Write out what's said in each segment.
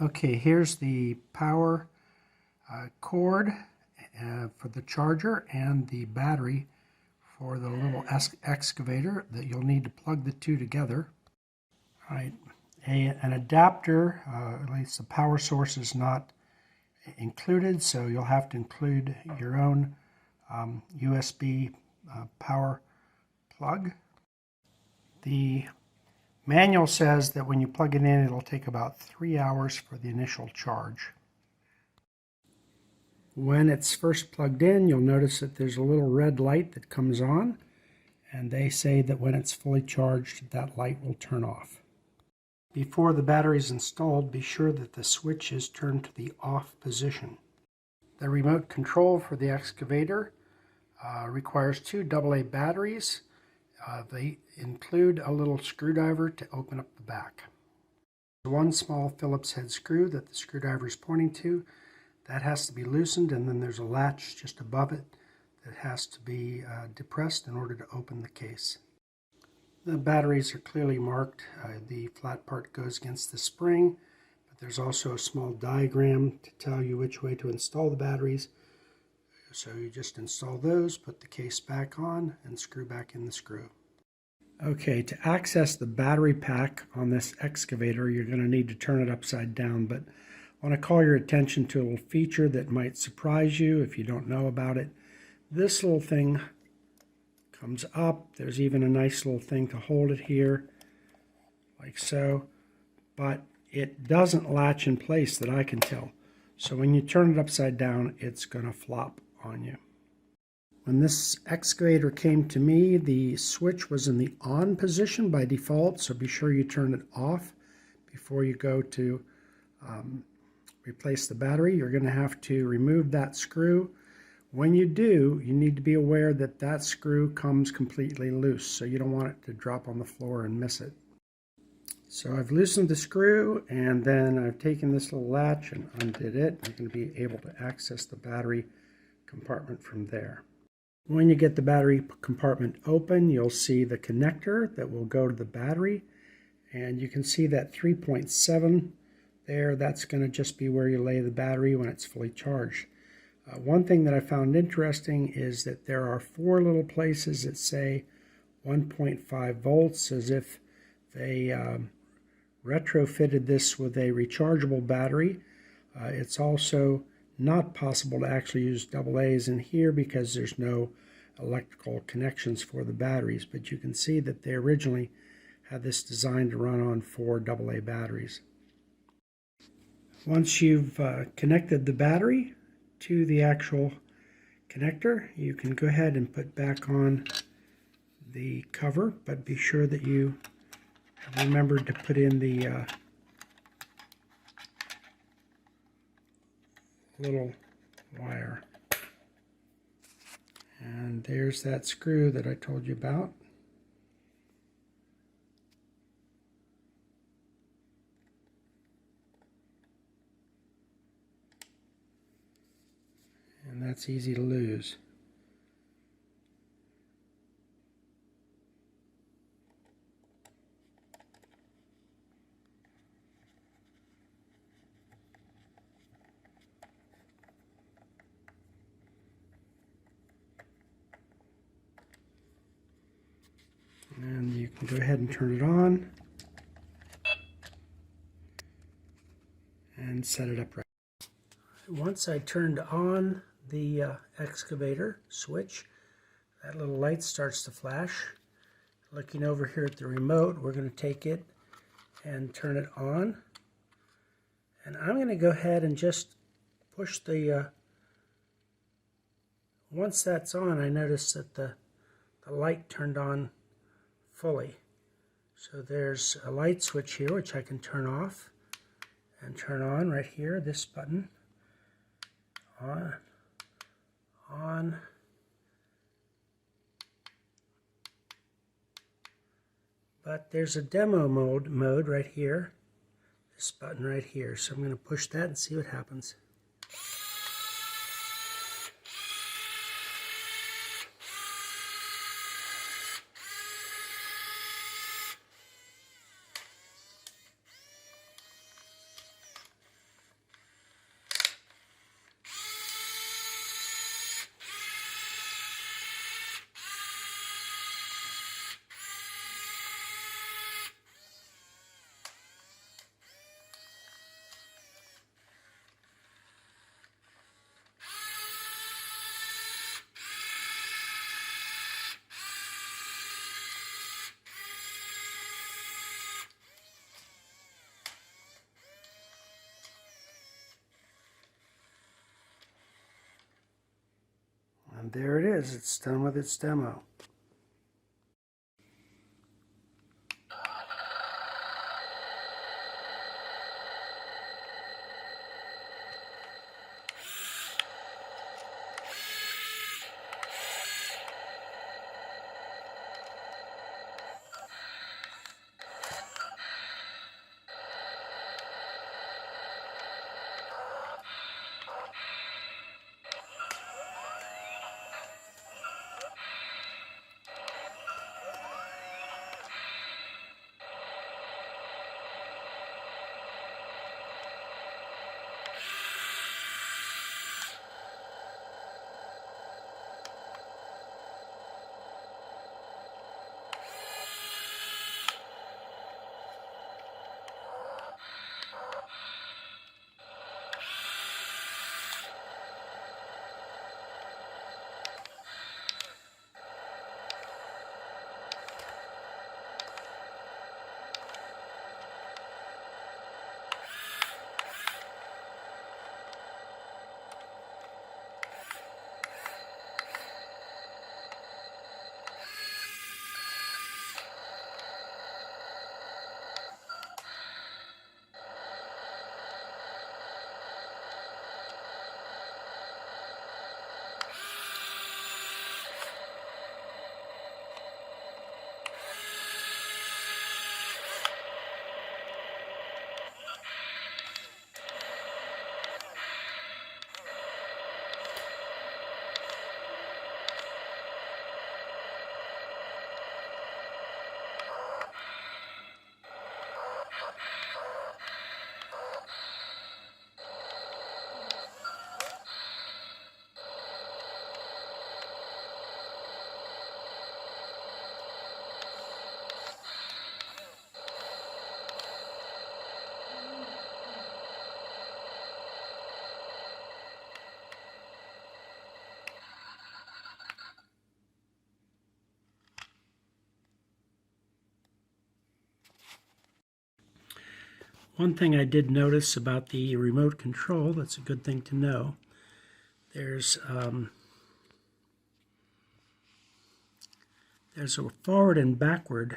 Okay, here's the power cord for the charger and the battery for the little excavator that you'll need to plug the two together. All right, an adapter, at least the power source is not included, so you'll have to include your own USB power plug. The manual says that when you plug it in, it'll take about 3 hours for the initial charge. When it's first plugged in, you'll notice that there's a little red light that comes on, and they say that when it's fully charged, that light will turn off. Before the battery is installed, be sure that the switch is turned to the off position. The remote control for the excavator requires 2 AA batteries. They include a little screwdriver to open up the back. One small Phillips head screw that the screwdriver is pointing to, that has to be loosened, and then there's a latch just above it that has to be depressed in order to open the case. The batteries are clearly marked. The flat part goes against the spring, but there's also a small diagram to tell you which way to install the batteries. So you just install those, put the case back on, and screw back in the screw. Okay, to access the battery pack on this excavator, you're going to need to turn it upside down, but I want to call your attention to a little feature that might surprise you if you don't know about it. This little thing comes up. There's even a nice little thing to hold it here, like so, but it doesn't latch in place that I can tell. So when you turn it upside down, it's going to flop on you. When this excavator came to me, the switch was in the on position by default, so be sure you turn it off before you go to replace the battery. You're going to have to remove that screw. When you do, you need to be aware that that screw comes completely loose, so you don't want it to drop on the floor and miss it. So I've loosened the screw, and then I've taken this little latch and undid it. You're going to be able to access the battery compartment from there. When you get the battery compartment open, you'll see the connector that will go to the battery, and you can see that 3.7 there. That's going to just be where you lay the battery when it's fully charged. One thing that I found interesting is that there are 4 little places that say 1.5 volts, as if they retrofitted this with a rechargeable battery. It's also not possible to actually use AA's in here because there's no electrical connections for the batteries, but you can see that they originally had this designed to run on 4 AA batteries. Once you've connected the battery to the actual connector, you can go ahead and put back on the cover, but be sure that you have remembered to put in the little wire. And there's that screw that I told you about. And that's easy to lose. And you can go ahead and turn it on and set it up right. Once I turned on the excavator switch, that little light starts to flash. Looking over here at the remote, we're going to take it and turn it on. And I'm going to go ahead and just push the, once that's on, I notice that the light turned on fully. So there's a light switch here which I can turn off and turn on right here, this button. On. But there's a demo mode right here, this button right here. So I'm going to push that and see what happens. And there it is. It's done with its demo. One thing I did notice about the remote control, that's a good thing to know, there's a forward and backward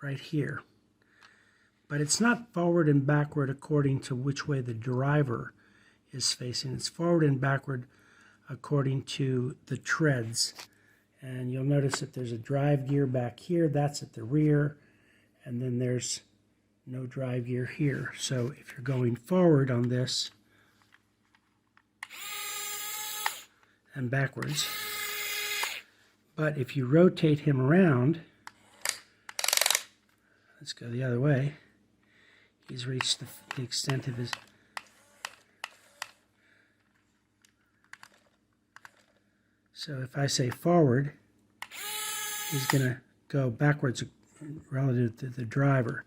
right here. But it's not forward and backward according to which way the driver is facing. It's forward and backward according to the treads. And you'll notice that there's a drive gear back here, that's at the rear, and then there's no drive gear here. So if you're going forward on this and backwards, but if you rotate him around, let's go the other way, he's reached the extent of his, so if I say forward, he's going to go backwards relative to the driver,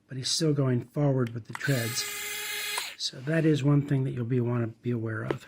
but he's still going forward with the treads. So that is one thing that you'll want to be aware of.